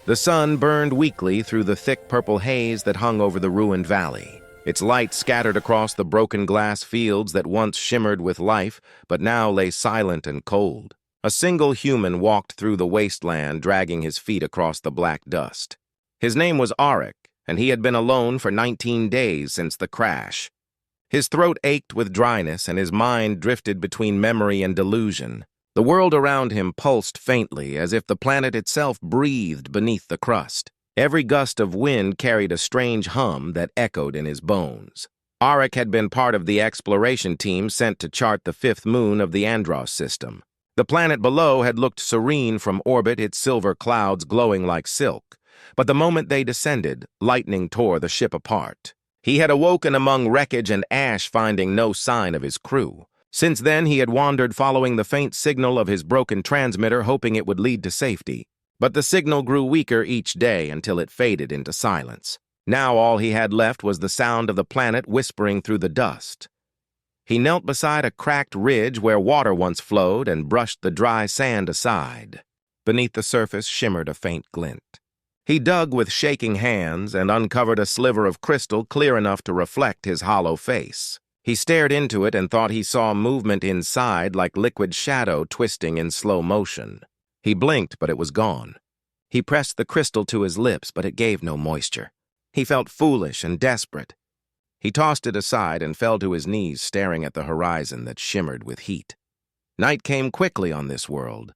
The sun burned weakly through the thick purple haze that hung over the ruined valley. Its light scattered across the broken glass fields that once shimmered with life, but now lay silent and cold. A single human walked through the wasteland, dragging his feet across the black dust. His name was Arik, and he had been alone for 19 days since the crash. His throat ached with dryness, and his mind drifted between memory and delusion. The world around him pulsed faintly, as if the planet itself breathed beneath the crust. Every gust of wind carried a strange hum that echoed in his bones. Arik had been part of the exploration team sent to chart the fifth moon of the Andros system. The planet below had looked serene from orbit, its silver clouds glowing like silk. But the moment they descended, lightning tore the ship apart. He had awoken among wreckage and ash, finding no sign of his crew. Since then, he had wandered following the faint signal of his broken transmitter, hoping it would lead to safety. But the signal grew weaker each day until it faded into silence. Now all he had left was the sound of the planet whispering through the dust. He knelt beside a cracked ridge where water once flowed and brushed the dry sand aside. Beneath the surface shimmered a faint glint. He dug with shaking hands and uncovered a sliver of crystal clear enough to reflect his hollow face. He stared into it and thought he saw movement inside, like liquid shadow twisting in slow motion. He blinked, but it was gone. He pressed the crystal to his lips, but it gave no moisture. He felt foolish and desperate. He tossed it aside and fell to his knees, staring at the horizon that shimmered with heat. Night came quickly on this world.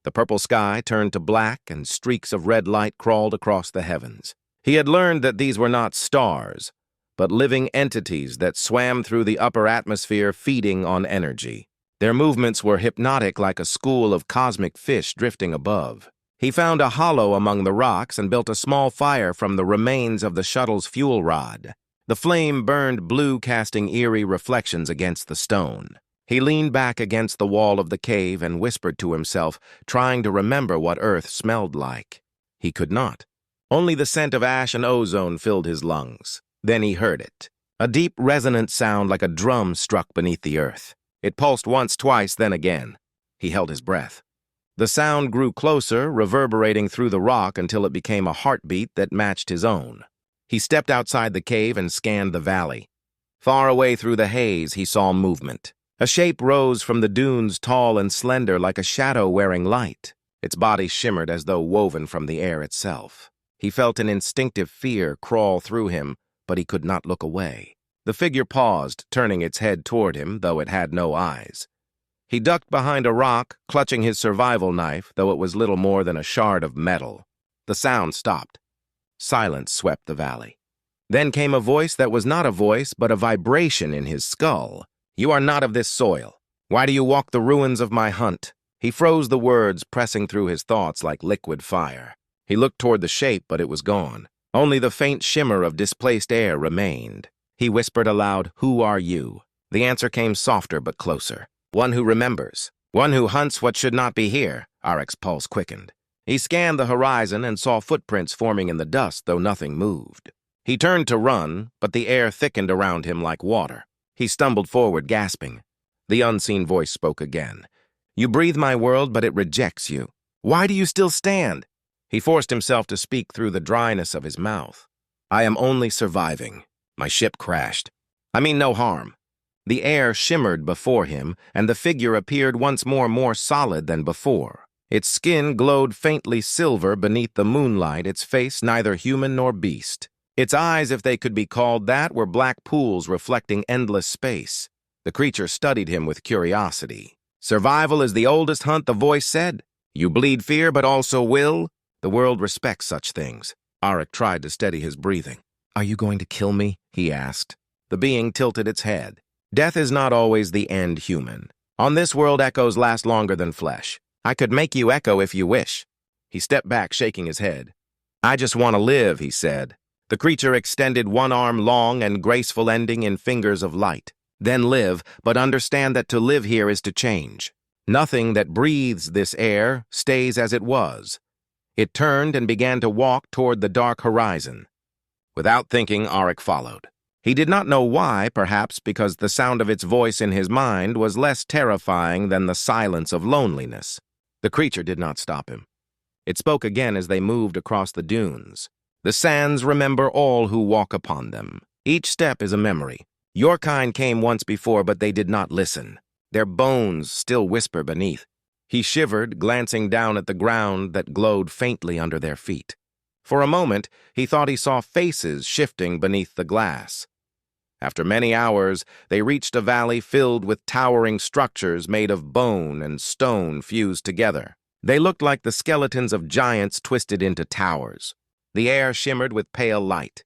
The purple sky turned to black, and streaks of red light crawled across the heavens. He had learned that these were not stars, but living entities that swam through the upper atmosphere, feeding on energy. Their movements were hypnotic, like a school of cosmic fish drifting above. He found a hollow among the rocks and built a small fire from the remains of the shuttle's fuel rod. The flame burned blue, casting eerie reflections against the stone. He leaned back against the wall of the cave and whispered to himself, trying to remember what Earth smelled like. He could not. Only the scent of ash and ozone filled his lungs. Then he heard it. A deep, resonant sound like a drum struck beneath the earth. It pulsed once, twice, then again. He held his breath. The sound grew closer, reverberating through the rock until it became a heartbeat that matched his own. He stepped outside the cave and scanned the valley. Far away through the haze, he saw movement. A shape rose from the dunes, tall and slender, like a shadow wearing light. Its body shimmered as though woven from the air itself. He felt an instinctive fear crawl through him, but he could not look away. The figure paused, turning its head toward him, though it had no eyes. He ducked behind a rock, clutching his survival knife, though it was little more than a shard of metal. The sound stopped. Silence swept the valley. Then came a voice that was not a voice, but a vibration in his skull. "You are not of this soil. Why do you walk the ruins of my hunt?" He froze the words, pressing through his thoughts like liquid fire. He looked toward the shape, but it was gone. Only the faint shimmer of displaced air remained. He whispered aloud, "Who are you?" The answer came softer but closer. "One who remembers. One who hunts what should not be here." Arik's pulse quickened. He scanned the horizon and saw footprints forming in the dust, though nothing moved. He turned to run, but the air thickened around him like water. He stumbled forward, gasping. The unseen voice spoke again. "You breathe my world, but it rejects you. Why do you still stand?" He forced himself to speak through the dryness of his mouth. "I am only surviving. My ship crashed. I mean no harm." The air shimmered before him, and the figure appeared once more solid than before. Its skin glowed faintly silver beneath the moonlight, its face neither human nor beast. Its eyes, if they could be called that, were black pools reflecting endless space. The creature studied him with curiosity. "Survival is the oldest hunt," the voice said. "You bleed fear, but also will. The world respects such things." Arik tried to steady his breathing. "Are you going to kill me?" he asked. The being tilted its head. "Death is not always the end, human. On this world, echoes last longer than flesh. I could make you echo if you wish." He stepped back, shaking his head. "I just want to live," he said. The creature extended one arm, long and graceful, ending in fingers of light. "Then live, but understand that to live here is to change. Nothing that breathes this air stays as it was." It turned and began to walk toward the dark horizon. Without thinking, Arik followed. He did not know why, perhaps because the sound of its voice in his mind was less terrifying than the silence of loneliness. The creature did not stop him. It spoke again as they moved across the dunes. The sands remember all who walk upon them. Each step is a memory. Your kind came once before, but they did not listen. Their bones still whisper beneath. He shivered, glancing down at the ground that glowed faintly under their feet. For a moment, he thought he saw faces shifting beneath the glass. After many hours, they reached a valley filled with towering structures made of bone and stone fused together. They looked like the skeletons of giants twisted into towers. The air shimmered with pale light.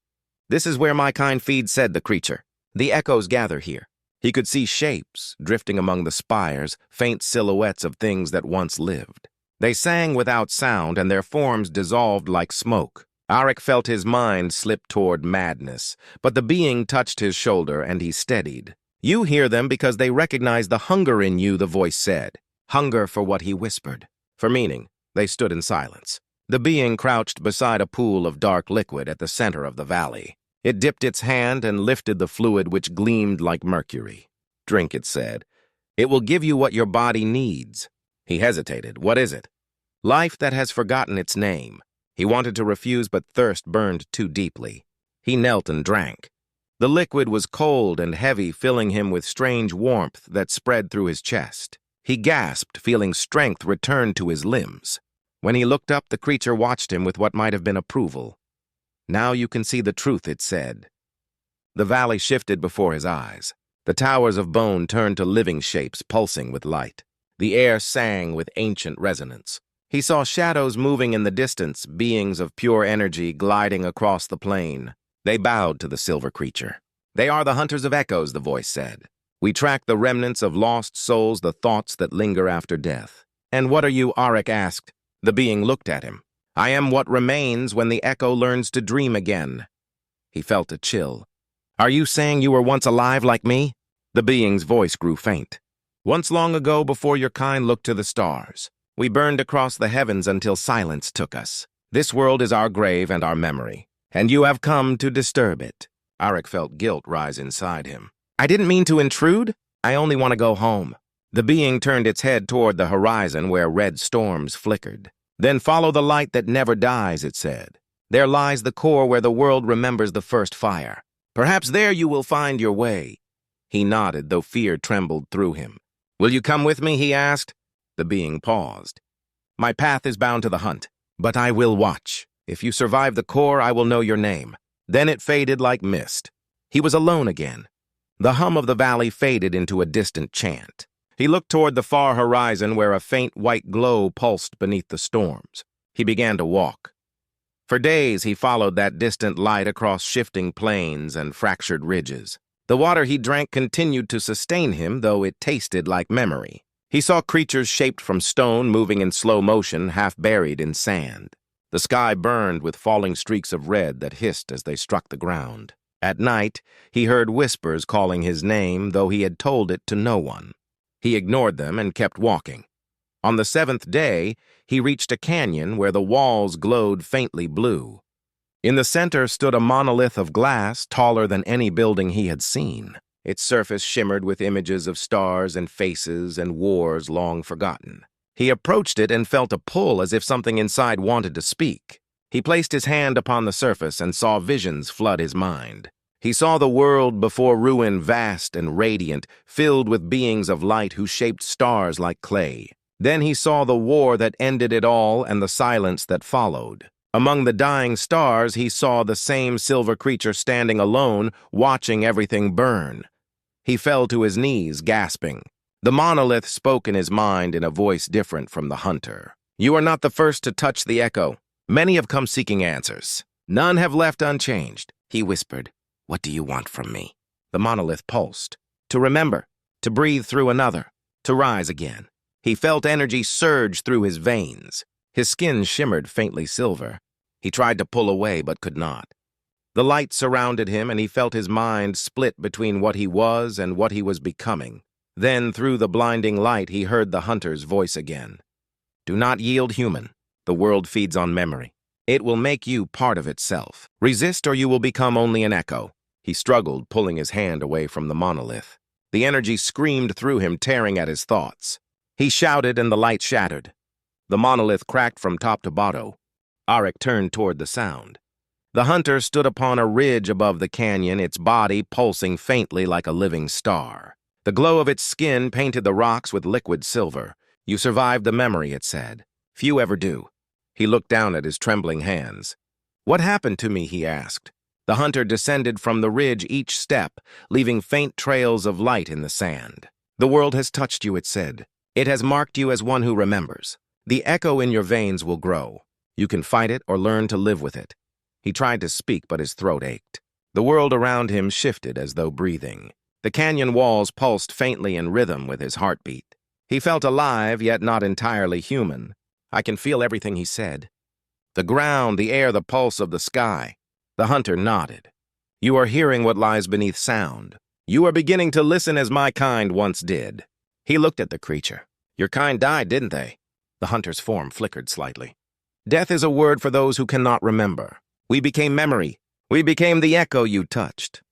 "This is where my kind feed," said the creature. "The echoes gather here." He could see shapes drifting among the spires, faint silhouettes of things that once lived. They sang without sound, and their forms dissolved like smoke. Arik felt his mind slip toward madness, but the being touched his shoulder, and he steadied. "You hear them because they recognize the hunger in you," the voice said. Hunger for what he whispered. For meaning. They stood in silence. The being crouched beside a pool of dark liquid at the center of the valley. It dipped its hand and lifted the fluid which gleamed like mercury. "Drink," it said. "It will give you what your body needs." He hesitated. "What is it?" "Life that has forgotten its name." He wanted to refuse, but thirst burned too deeply. He knelt and drank. The liquid was cold and heavy, filling him with strange warmth that spread through his chest. He gasped, feeling strength return to his limbs. When he looked up, the creature watched him with what might have been approval. "Now you can see the truth," it said. The valley shifted before his eyes. The towers of bone turned to living shapes, pulsing with light. The air sang with ancient resonance. He saw shadows moving in the distance, beings of pure energy gliding across the plain. They bowed to the silver creature. "They are the hunters of echoes," the voice said. "We track the remnants of lost souls, the thoughts that linger after death." "And what are you?" Arik asked. The being looked at him. "I am what remains when the echo learns to dream again." He felt a chill. "Are you saying you were once alive like me?" The being's voice grew faint. "Once long ago, before your kind looked to the stars. We burned across the heavens until silence took us. This world is our grave and our memory, and you have come to disturb it." Arik felt guilt rise inside him. "I didn't mean to intrude. I only want to go home." The being turned its head toward the horizon where red storms flickered. "Then follow the light that never dies," it said. "There lies the core where the world remembers the first fire. Perhaps there you will find your way." He nodded, though fear trembled through him. "Will you come with me?" he asked. The being paused. "My path is bound to the hunt, but I will watch. If you survive the core, I will know your name." Then it faded like mist. He was alone again. The hum of the valley faded into a distant chant. He looked toward the far horizon where a faint white glow pulsed beneath the storms. He began to walk. For days he followed that distant light across shifting plains and fractured ridges. The water he drank continued to sustain him, though it tasted like memory. He saw creatures shaped from stone moving in slow motion, half buried in sand. The sky burned with falling streaks of red that hissed as they struck the ground. At night, he heard whispers calling his name, though he had told it to no one. He ignored them and kept walking. On the 7th day, he reached a canyon where the walls glowed faintly blue. In the center stood a monolith of glass taller than any building he had seen. Its surface shimmered with images of stars and faces and wars long forgotten. He approached it and felt a pull as if something inside wanted to speak. He placed his hand upon the surface and saw visions flood his mind. He saw the world before ruin vast and radiant, filled with beings of light who shaped stars like clay. Then he saw the war that ended it all and the silence that followed. Among the dying stars, he saw the same silver creature standing alone, watching everything burn. He fell to his knees, gasping. The monolith spoke in his mind in a voice different from the hunter. "You are not the first to touch the echo. Many have come seeking answers. None have left unchanged," he whispered. "What do you want from me?" The monolith pulsed. "To remember, to breathe through another, to rise again." He felt energy surge through his veins. His skin shimmered faintly silver. He tried to pull away, but could not. The light surrounded him, and he felt his mind split between what he was and what he was becoming. Then, through the blinding light, he heard the hunter's voice again. "Do not yield, human. The world feeds on memory. It will make you part of itself. Resist, or you will become only an echo." He struggled, pulling his hand away from the monolith. The energy screamed through him, tearing at his thoughts. He shouted, and the light shattered. The monolith cracked from top to bottom. Arik turned toward the sound. The hunter stood upon a ridge above the canyon, its body pulsing faintly like a living star. The glow of its skin painted the rocks with liquid silver. "You survived the memory," it said. "Few ever do." He looked down at his trembling hands. "What happened to me?" he asked. The hunter descended from the ridge each step, leaving faint trails of light in the sand. "The world has touched you," it said. "It has marked you as one who remembers. The echo in your veins will grow. You can fight it or learn to live with it." He tried to speak, but his throat ached. The world around him shifted as though breathing. The canyon walls pulsed faintly in rhythm with his heartbeat. He felt alive, yet not entirely human. "I can feel everything," he said. "The ground, the air, the pulse of the sky." The hunter nodded. "You are hearing what lies beneath sound. You are beginning to listen as my kind once did." He looked at the creature. "Your kind died, didn't they?" The hunter's form flickered slightly. "Death is a word for those who cannot remember. We became memory. We became the echo you touched."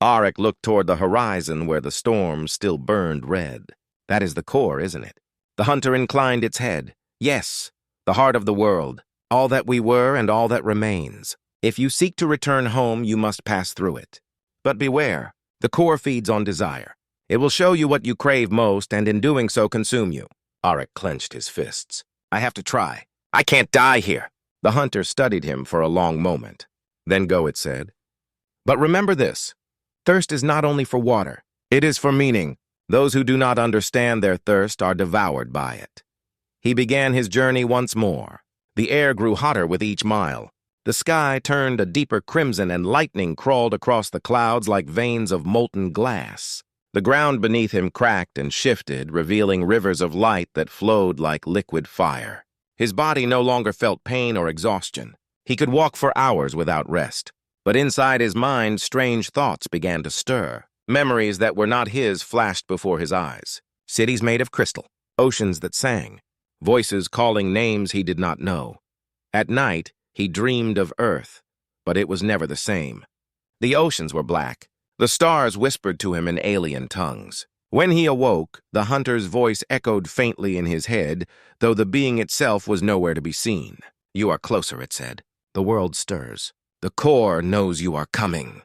Arik looked toward the horizon where the storm still burned red. "That is the core, isn't it?" The hunter inclined its head. "Yes, the heart of the world, all that we were and all that remains. If you seek to return home, you must pass through it. But beware, the core feeds on desire. It will show you what you crave most, and in doing so consume you." Arik clenched his fists. "I have to try. I can't die here." The hunter studied him for a long moment. "Then go," it said. "But remember this. Thirst is not only for water. It is for meaning. Those who do not understand their thirst are devoured by it." He began his journey once more. The air grew hotter with each mile. The sky turned a deeper crimson and lightning crawled across the clouds like veins of molten glass. The ground beneath him cracked and shifted, revealing rivers of light that flowed like liquid fire. His body no longer felt pain or exhaustion. He could walk for hours without rest. But inside his mind, strange thoughts began to stir. Memories that were not his flashed before his eyes. Cities made of crystal, oceans that sang, voices calling names he did not know. At night, he dreamed of Earth, but it was never the same. The oceans were black. The stars whispered to him in alien tongues. When he awoke, the hunter's voice echoed faintly in his head, though the being itself was nowhere to be seen. "You are closer," it said. "The world stirs. The core knows you are coming."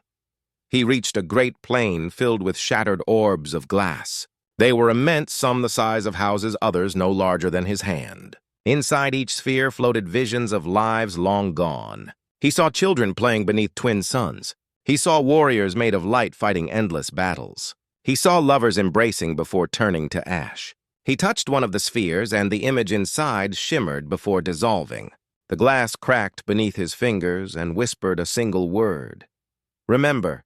He reached a great plain filled with shattered orbs of glass. They were immense, some the size of houses, others no larger than his hand. Inside each sphere floated visions of lives long gone. He saw children playing beneath twin suns. He saw warriors made of light fighting endless battles. He saw lovers embracing before turning to ash. He touched one of the spheres, and the image inside shimmered before dissolving. The glass cracked beneath his fingers and whispered a single word. "Remember."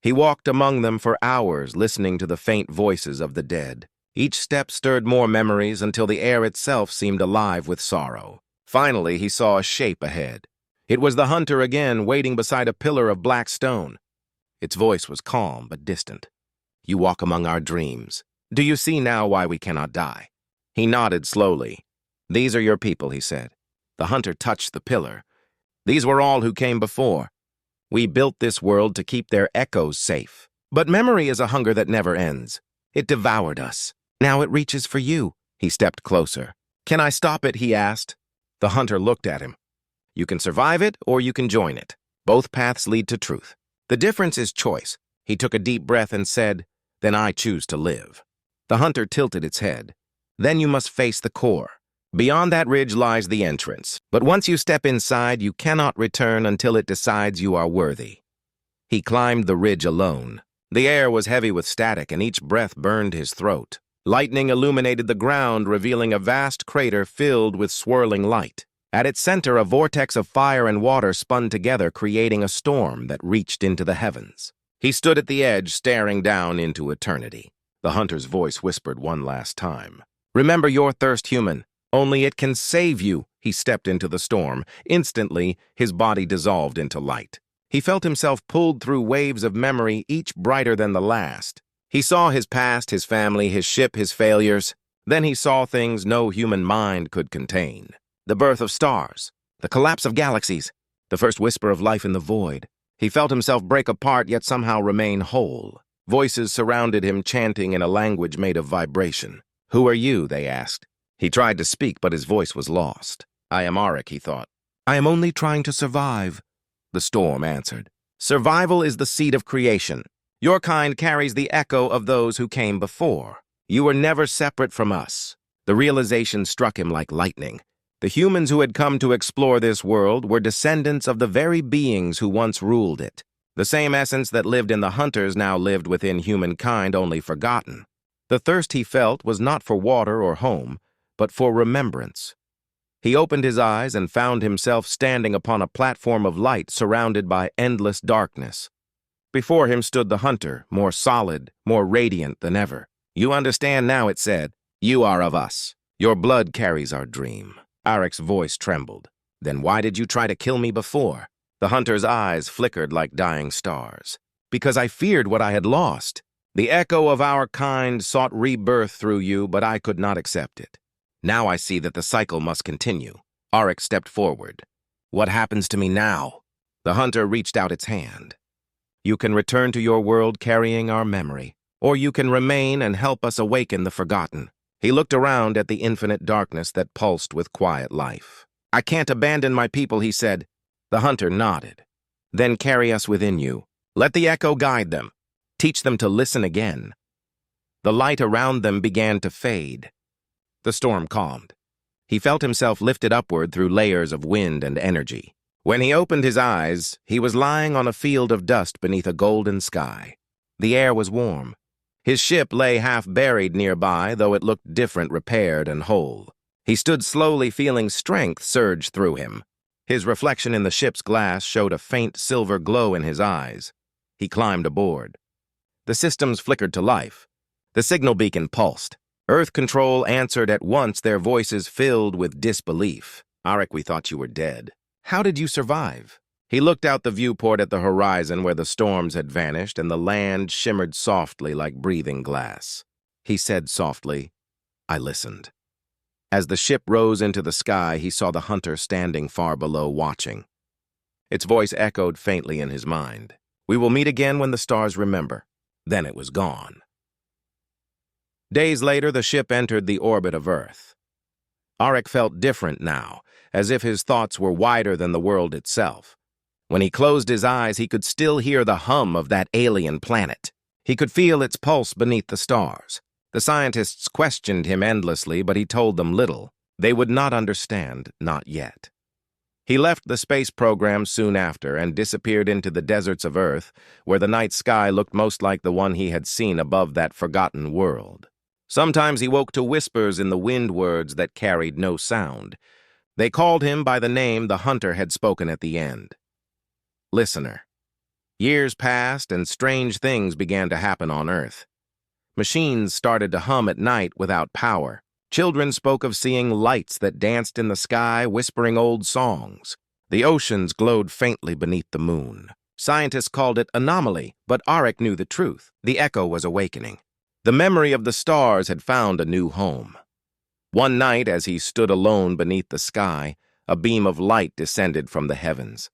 He walked among them for hours, listening to the faint voices of the dead. Each step stirred more memories until the air itself seemed alive with sorrow. Finally, he saw a shape ahead. It was the hunter again, waiting beside a pillar of black stone. Its voice was calm but distant. "You walk among our dreams. Do you see now why we cannot die?" He nodded slowly. "These are your people," he said. The hunter touched the pillar. "These were all who came before. We built this world to keep their echoes safe. But memory is a hunger that never ends. It devoured us. Now it reaches for you." He stepped closer. "Can I stop it?" he asked. The hunter looked at him. "You can survive it, or you can join it. Both paths lead to truth. The difference is choice." He took a deep breath and said, "Then I choose to live." The hunter tilted its head. "Then you must face the core. Beyond that ridge lies the entrance. But once you step inside, you cannot return until it decides you are worthy." He climbed the ridge alone. The air was heavy with static, and each breath burned his throat. Lightning illuminated the ground, revealing a vast crater filled with swirling light. At its center, a vortex of fire and water spun together, creating a storm that reached into the heavens. He stood at the edge, staring down into eternity. The hunter's voice whispered one last time. "Remember your thirst, human. Only it can save you." He stepped into the storm. Instantly, his body dissolved into light. He felt himself pulled through waves of memory, each brighter than the last. He saw his past, his family, his ship, his failures. Then he saw things no human mind could contain. The birth of stars, the collapse of galaxies, the first whisper of life in the void. He felt himself break apart, yet somehow remain whole. Voices surrounded him, chanting in a language made of vibration. "Who are you?" they asked. He tried to speak, but his voice was lost. I am Arik, he thought. I am only trying to survive, the storm answered. Survival is the seed of creation. Your kind carries the echo of those who came before. You were never separate from us. The realization struck him like lightning. The humans who had come to explore this world were descendants of the very beings who once ruled it. The same essence that lived in the hunters now lived within humankind, only forgotten. The thirst he felt was not for water or home, but for remembrance. He opened his eyes and found himself standing upon a platform of light surrounded by endless darkness. Before him stood the hunter, more solid, more radiant than ever. You understand now, it said. You are of us. Your blood carries our dream. Arik's voice trembled. Then why did you try to kill me before? The hunter's eyes flickered like dying stars. Because I feared what I had lost. The echo of our kind sought rebirth through you, but I could not accept it. Now I see that the cycle must continue. Arik stepped forward. What happens to me now? The hunter reached out its hand. You can return to your world carrying our memory, or you can remain and help us awaken the forgotten. He looked around at the infinite darkness that pulsed with quiet life. I can't abandon my people, he said. The hunter nodded. Then carry us within you. Let the echo guide them. Teach them to listen again. The light around them began to fade. The storm calmed. He felt himself lifted upward through layers of wind and energy. When he opened his eyes, he was lying on a field of dust beneath a golden sky. The air was warm. His ship lay half buried nearby, though it looked different, repaired and whole. He stood slowly, feeling strength surge through him. His reflection in the ship's glass showed a faint silver glow in his eyes. He climbed aboard. The systems flickered to life. The signal beacon pulsed. Earth Control answered at once, their voices filled with disbelief. Arik, we thought you were dead. How did you survive? He looked out the viewport at the horizon where the storms had vanished and the land shimmered softly like breathing glass. He said softly, I listened. As the ship rose into the sky, he saw the hunter standing far below, watching. Its voice echoed faintly in his mind. We will meet again when the stars remember. Then it was gone. Days later, the ship entered the orbit of Earth. Arik felt different now, as if his thoughts were wider than the world itself. When he closed his eyes, he could still hear the hum of that alien planet. He could feel its pulse beneath the stars. The scientists questioned him endlessly, but he told them little. They would not understand, not yet. He left the space program soon after and disappeared into the deserts of Earth, where the night sky looked most like the one he had seen above that forgotten world. Sometimes he woke to whispers in the wind words that carried no sound. They called him by the name the hunter had spoken at the end. Listener. Years passed and strange things began to happen on Earth. Machines started to hum at night without power. Children spoke of seeing lights that danced in the sky, whispering old songs. The oceans glowed faintly beneath the moon. Scientists called it anomaly, but Arik knew the truth. The echo was awakening. The memory of the stars had found a new home. One night, as he stood alone beneath the sky, a beam of light descended from the heavens.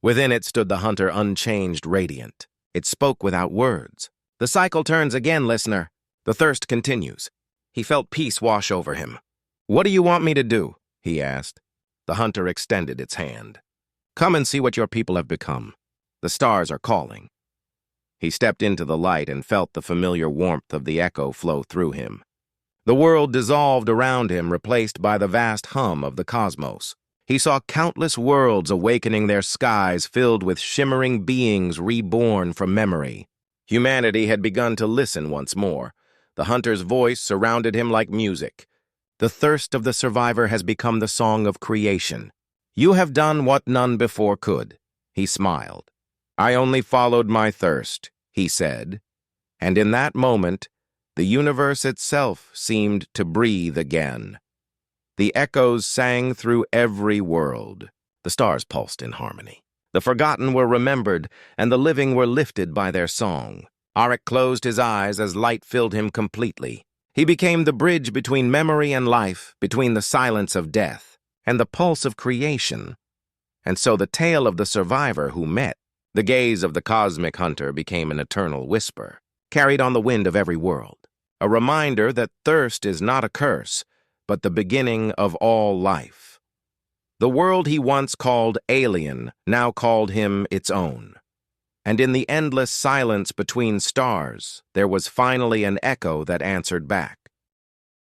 Within it stood the hunter, unchanged, radiant. It spoke without words. The cycle turns again, listener. The thirst continues. He felt peace wash over him. What do you want me to do? He asked. The hunter extended its hand. Come and see what your people have become. The stars are calling. He stepped into the light and felt the familiar warmth of the echo flow through him. The world dissolved around him, replaced by the vast hum of the cosmos. He saw countless worlds awakening, their skies filled with shimmering beings reborn from memory. Humanity had begun to listen once more. The hunter's voice surrounded him like music. The thirst of the survivor has become the song of creation. You have done what none before could. He smiled. I only followed my thirst, he said. And in that moment, the universe itself seemed to breathe again. The echoes sang through every world. The stars pulsed in harmony. The forgotten were remembered, and the living were lifted by their song. Arik closed his eyes as light filled him completely. He became the bridge between memory and life, between the silence of death and the pulse of creation. And so the tale of the survivor who met, the gaze of the cosmic hunter, became an eternal whisper, carried on the wind of every world. A reminder that thirst is not a curse, but the beginning of all life. The world he once called alien now called him its own. And in the endless silence between stars, there was finally an echo that answered back.